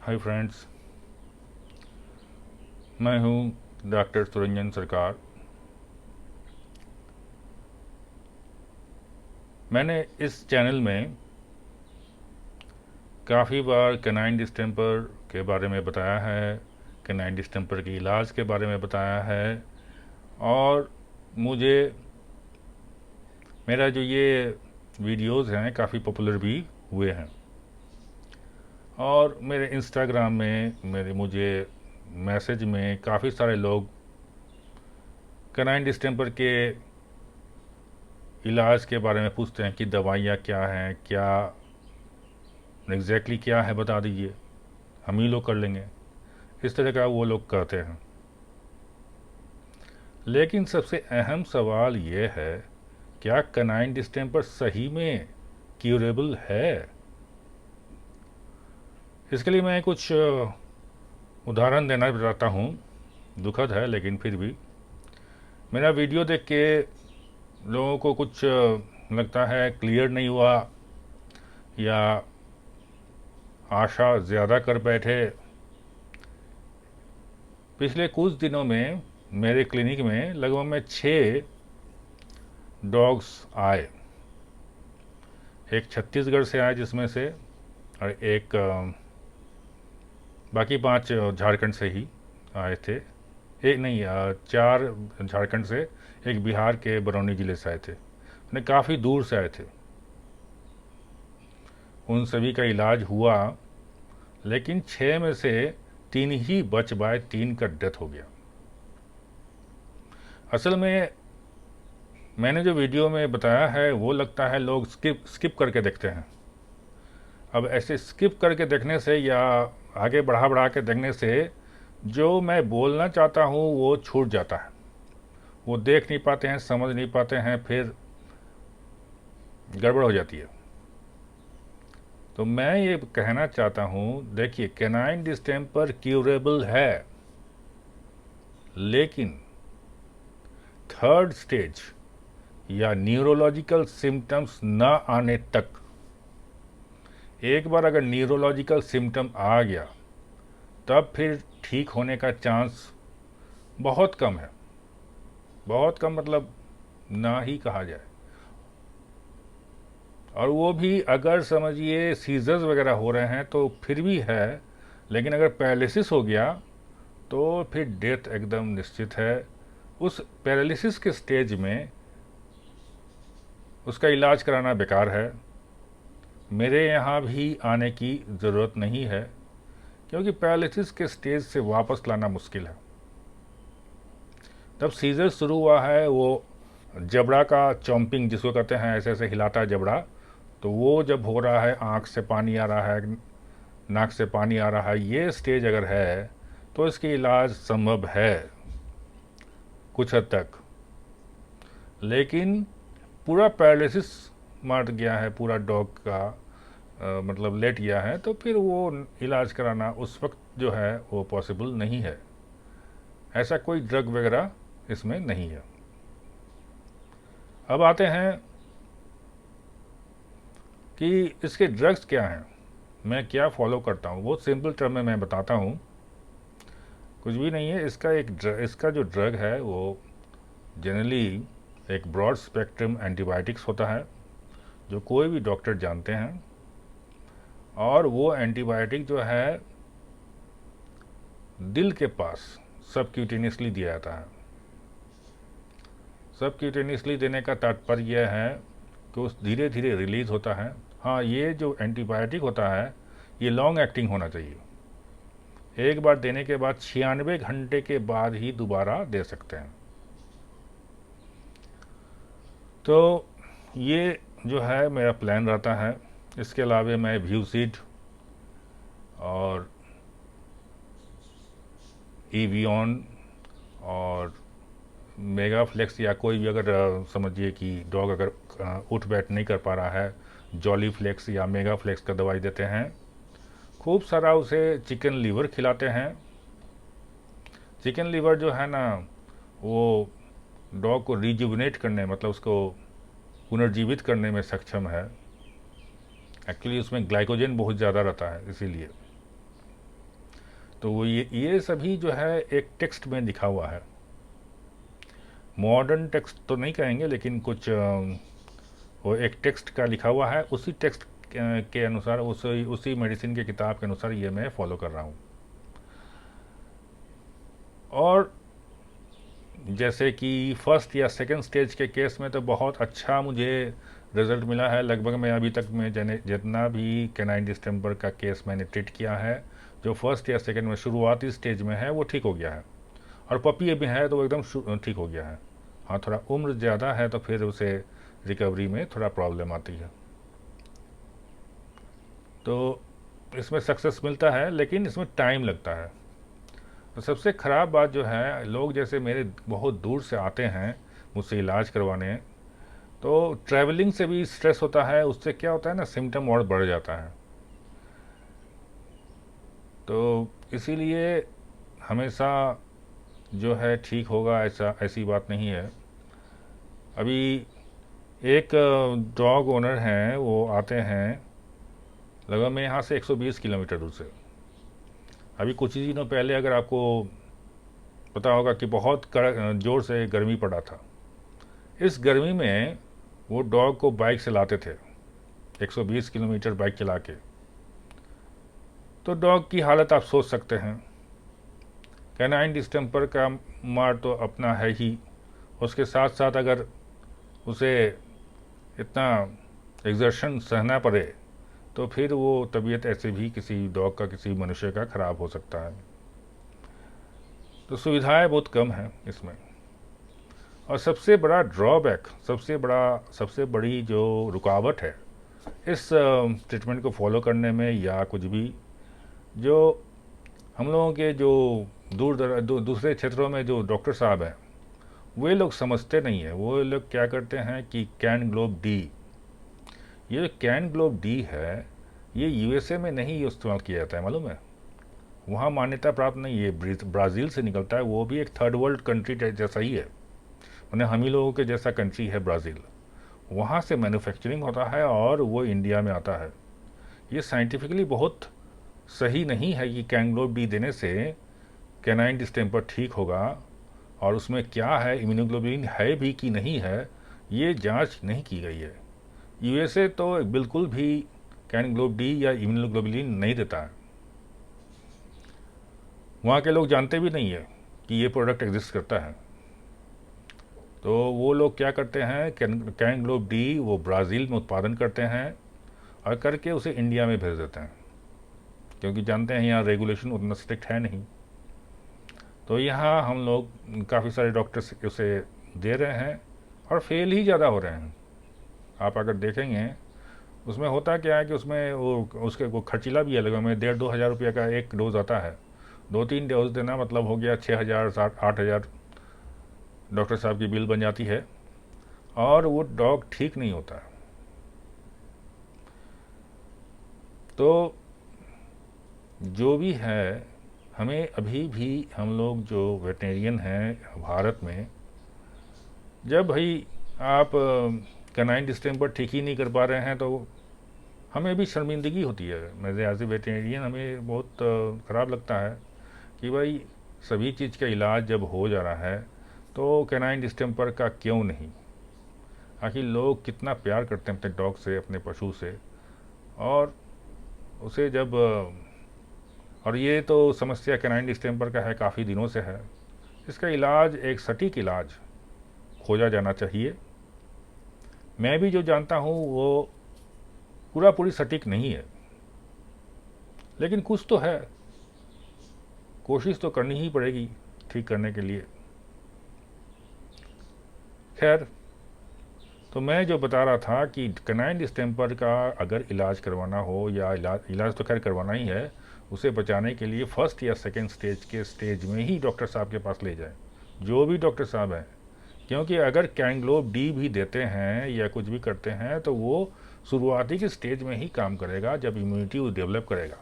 Hi friends, मैं हूं doctor Suranjan सरकार। मैंने इस चैनल में काफ़ी बार कैनाइन डिस्टेंपर के बारे में बताया है, कैनाइन डिस्टेंपर के इलाज के बारे में बताया है, और मुझे मेरा जो ये वीडियोस हैं काफ़ी पॉपुलर भी हुए हैं। और मेरे इंस्टाग्राम में मुझे मैसेज में काफ़ी सारे लोग कैनाइन डिस्टेंपर के इलाज के बारे में पूछते हैं कि दवाइयाँ क्या हैं, क्या एग्जैक्टली क्या है बता दीजिए, हम ही लोग कर लेंगे। इस तरह का वो लोग कहते हैं। लेकिन सबसे अहम सवाल ये है, क्या कैनाइन डिस्टेंपर सही में क्यूरेबल है? इसके लिए मैं कुछ उदाहरण देना चाहता हूँ। दुखद है लेकिन फिर भी मेरा वीडियो देख के लोगों को कुछ लगता है क्लियर नहीं हुआ, या आशा ज़्यादा कर बैठे। पिछले कुछ दिनों में मेरे क्लिनिक में लगभग में 6 डॉग्स आए। एक छत्तीसगढ़ से आए जिसमें से, और एक बाकी 5 झारखंड से ही आए थे। एक नहीं, 4 झारखंड से, एक बिहार के बरौनी ज़िले से आए थे। मैंने काफ़ी दूर से आए थे। उन सभी का इलाज हुआ, लेकिन 6 में से 3 ही बच पाए, 3 का डेथ हो गया। असल में मैंने जो वीडियो में बताया है वो लगता है लोग स्किप करके देखते हैं। अब ऐसे स्किप करके देखने से या आगे बढ़ा बढ़ा के देखने से जो मैं बोलना चाहता हूँ वो छूट जाता है। वो देख नहीं पाते हैं, समझ नहीं पाते हैं, फिर गड़बड़ हो जाती है। तो मैं ये कहना चाहता हूँ, देखिए कैनाइन डिस्टेंपर क्यूरेबल है, लेकिन 3rd स्टेज या न्यूरोलॉजिकल सिम्टम्स न आने तक। एक बार अगर न्यूरोलॉजिकल सिम्टम आ गया तब फिर ठीक होने का चांस बहुत कम है। बहुत कम मतलब ना ही कहा जाए। और वो भी अगर समझिए सीजर्स वगैरह हो रहे हैं तो फिर भी है, लेकिन अगर पैरालिसिस हो गया तो फिर डेथ एकदम निश्चित है। उस पैरालिसिस के स्टेज में उसका इलाज कराना बेकार है। मेरे यहाँ भी आने की ज़रूरत नहीं है, क्योंकि पैरालिसिस के स्टेज से वापस लाना मुश्किल है। तब सीजर शुरू हुआ है, वो जबड़ा का चॉम्पिंग जिसको कहते हैं, ऐसे ऐसे हिलाता है जबड़ा, तो वो जब हो रहा है, आँख से पानी आ रहा है, नाक से पानी आ रहा है, ये स्टेज अगर है तो इसकी इलाज संभव है कुछ हद तक। लेकिन पूरा पैरालिसिस मार गया है पूरा डॉग का, मतलब लेट गया है, तो फिर वो इलाज कराना उस वक्त जो है वो पॉसिबल नहीं है। ऐसा कोई ड्रग वगैरह इसमें नहीं है। अब आते हैं कि इसके ड्रग्स क्या हैं, मैं क्या फॉलो करता हूँ। वो सिंपल टर्म में मैं बताता हूँ, कुछ भी नहीं है। इसका जो ड्रग है वो जनरली एक ब्रॉड स्पेक्ट्रम एंटीबायोटिक्स होता है, जो कोई भी डॉक्टर जानते हैं। और वो एंटीबायोटिक जो है दिल के पास सबक्यूटेनियसली दिया जाता है। सबक्यूटेनियसली देने का तात्पर्य यह है कि उस धीरे धीरे रिलीज होता है। हाँ, ये जो एंटीबायोटिक होता है ये लॉन्ग एक्टिंग होना चाहिए। एक बार देने के बाद 96 घंटे के बाद ही दोबारा दे सकते हैं। तो ये जो है मेरा प्लान रहता है। इसके अलावा मैं व्यूसीड और ईवियन और मेगाफ्लेक्स, या कोई भी अगर समझिए कि डॉग अगर उठ बैठ नहीं कर पा रहा है, जॉली फ्लेक्स या मेगा फ्लेक्स का दवाई देते हैं। खूब सारा उसे चिकन लीवर खिलाते हैं। चिकन लीवर जो है ना, वो डॉग को रिजुविनेट करने, मतलब उसको पुनर्जीवित करने में सक्षम है। एक्चुअली उसमें ग्लाइकोजन बहुत ज़्यादा रहता है, इसीलिए। तो ये सभी जो है एक टेक्स्ट में लिखा हुआ है। मॉडर्न टेक्स्ट तो नहीं कहेंगे, लेकिन कुछ वो एक टेक्स्ट का लिखा हुआ है, उसी टेक्स्ट के अनुसार, उसी मेडिसिन के किताब के अनुसार ये मैं फॉलो कर रहा हूँ। और जैसे कि फर्स्ट या सेकंड स्टेज के केस में तो बहुत अच्छा मुझे रिज़ल्ट मिला है। लगभग मैं अभी तक में जितना भी कैनाइन डिस्टेंपर का केस मैंने ट्रीट किया है, जो फर्स्ट या सेकंड में शुरुआती स्टेज में है वो ठीक हो गया है, और पपी भी है तो वो एकदम ठीक हो गया है। हाँ, थोड़ा उम्र ज़्यादा है तो फिर उसे रिकवरी में थोड़ा प्रॉब्लम आती है। तो इसमें सक्सेस मिलता है, लेकिन इसमें टाइम लगता है। तो सबसे ख़राब बात जो है, लोग जैसे मेरे बहुत दूर से आते हैं मुझसे इलाज करवाने, तो ट्रैवलिंग से भी स्ट्रेस होता है। उससे क्या होता है ना, सिम्टम और बढ़ जाता है। तो इसीलिए हमेशा जो है ठीक होगा ऐसी बात नहीं है। अभी एक डॉग ओनर हैं, वो आते हैं लगभग मैं यहाँ से 120 किलोमीटर दूर से। अभी कुछ ही दिनों पहले अगर आपको पता होगा कि बहुत ज़ोर से गर्मी पड़ा था। इस गर्मी में वो डॉग को बाइक से लाते थे, 120 किलोमीटर बाइक चला के। तो डॉग की हालत आप सोच सकते हैं। कैनाइन डिस्टेंपर का मार तो अपना है ही, उसके साथ साथ अगर उसे इतना एग्जर्शन सहना पड़े तो फिर वो तबीयत ऐसे भी किसी डॉग का, किसी मनुष्य का ख़राब हो सकता है। तो सुविधाएं बहुत कम हैं इसमें। और सबसे बड़ा ड्रॉबैक, सबसे बड़ी जो रुकावट है इस ट्रीटमेंट को फॉलो करने में, या कुछ भी, जो हम लोगों के जो दूसरे क्षेत्रों में जो डॉक्टर साहब हैं, वे लोग समझते नहीं है। वो लोग क्या करते हैं कि कैन ग्लोब डी, ये कैन ग्लोब डी है, ये यूएसए में नहीं इस्तेमाल किया जाता है, मालूम है? वहाँ मान्यता प्राप्त नहीं है। ब्राज़ील से निकलता है, वो भी एक थर्ड वर्ल्ड कंट्री जैसा ही है, मैंने हम ही लोगों के जैसा कंट्री है ब्राज़ील। वहाँ से मैन्युफैक्चरिंग होता है और वो इंडिया में आता है। ये साइंटिफिकली बहुत सही नहीं है कि कैन ग्लोब डी देने से कैनाइन डिस्टेंपर ठीक होगा, और उसमें क्या है, इम्यूनोग्लोबुलिन है भी कि नहीं है, ये जांच नहीं की गई है। यूएसए तो बिल्कुल भी कैन ग्लोब डी या इम्यूनोग्लोबुलिन नहीं देता है। वहाँ के लोग जानते भी नहीं है कि ये प्रोडक्ट एग्जिस्ट करता है। तो वो लोग क्या करते हैं, कैन ग्लोब डी वो ब्राज़ील में उत्पादन करते हैं और करके उसे इंडिया में भेज देते हैं, क्योंकि जानते हैं यहाँ रेगुलेशन उतना स्ट्रिक्ट है नहीं। तो यहाँ हम लोग काफ़ी सारे डॉक्टर्स उसे दे रहे हैं और फेल ही ज़्यादा हो रहे हैं। आप अगर देखेंगे उसमें होता क्या है कि उसमें वो खर्चीला भी है, लगभग में 1,500-2,000 रुपये का एक डोज आता है। 2-3 डोज देना मतलब हो गया 6,000 8,000 डॉक्टर साहब की बिल बन जाती है, और वो डॉग ठीक नहीं होता। तो जो भी है, हमें अभी भी, हम लोग जो वेटनेरियन हैं भारत में, जब भाई आप कैनाइन डिस्टेंपर ठीक ही नहीं कर पा रहे हैं तो हमें भी शर्मिंदगी होती है। मेरे एज ए वेटनेरियन हमें बहुत ख़राब लगता है कि भाई सभी चीज़ का इलाज जब हो जा रहा है तो कैनाइन डिस्टेंपर का क्यों नहीं। आखिर लोग कितना प्यार करते हैं अपने डॉग से, अपने पशु से, और उसे जब और ये तो समस्या कैनाइन डिस्टेंपर का है, काफ़ी दिनों से है। इसका इलाज, एक सटीक इलाज खोजा जाना चाहिए। मैं भी जो जानता हूँ वो पूरी सटीक नहीं है, लेकिन कुछ तो है, कोशिश तो करनी ही पड़ेगी ठीक करने के लिए। खैर, तो मैं जो बता रहा था कि कैनाइन डिस्टेंपर का अगर इलाज करवाना हो, या इलाज तो खैर करवाना ही है, उसे बचाने के लिए फर्स्ट या सेकेंड स्टेज में ही डॉक्टर साहब के पास ले जाएं, जो भी डॉक्टर साहब हैं। क्योंकि अगर कैन ग्लोब डी भी देते हैं या कुछ भी करते हैं तो वो शुरुआती के स्टेज में ही काम करेगा, जब इम्यूनिटी वो डेवलप करेगा।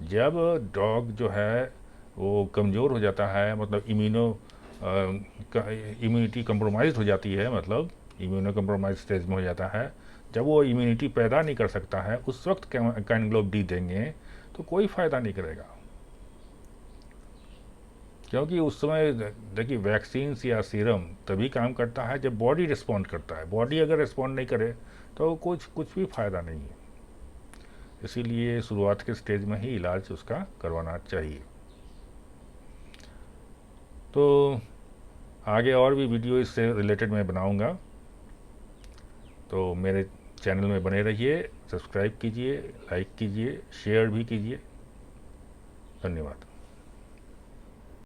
जब डॉग जो है वो कमज़ोर हो जाता है, मतलब इम्यूनिटी कंप्रोमाइज़ हो जाती है, मतलब इम्यूनो कंप्रोमाइज स्टेज में हो जाता है, जब वो इम्यूनिटी पैदा नहीं कर सकता है, उस वक्त कैन ग्लोब डी देंगे तो कोई फ़ायदा नहीं करेगा। क्योंकि उस समय देखिए वैक्सीन्स या सीरम तभी काम करता है जब बॉडी रिस्पॉन्ड करता है। बॉडी अगर रिस्पॉन्ड नहीं करे तो कुछ भी फ़ायदा नहीं है। इसीलिए शुरुआत के स्टेज में ही इलाज उसका करवाना चाहिए। तो आगे और भी वीडियो इससे रिलेटेड मैं बनाऊंगा, तो मेरे चैनल में बने रहिए, सब्सक्राइब कीजिए, लाइक कीजिए, शेयर भी कीजिए। धन्यवाद।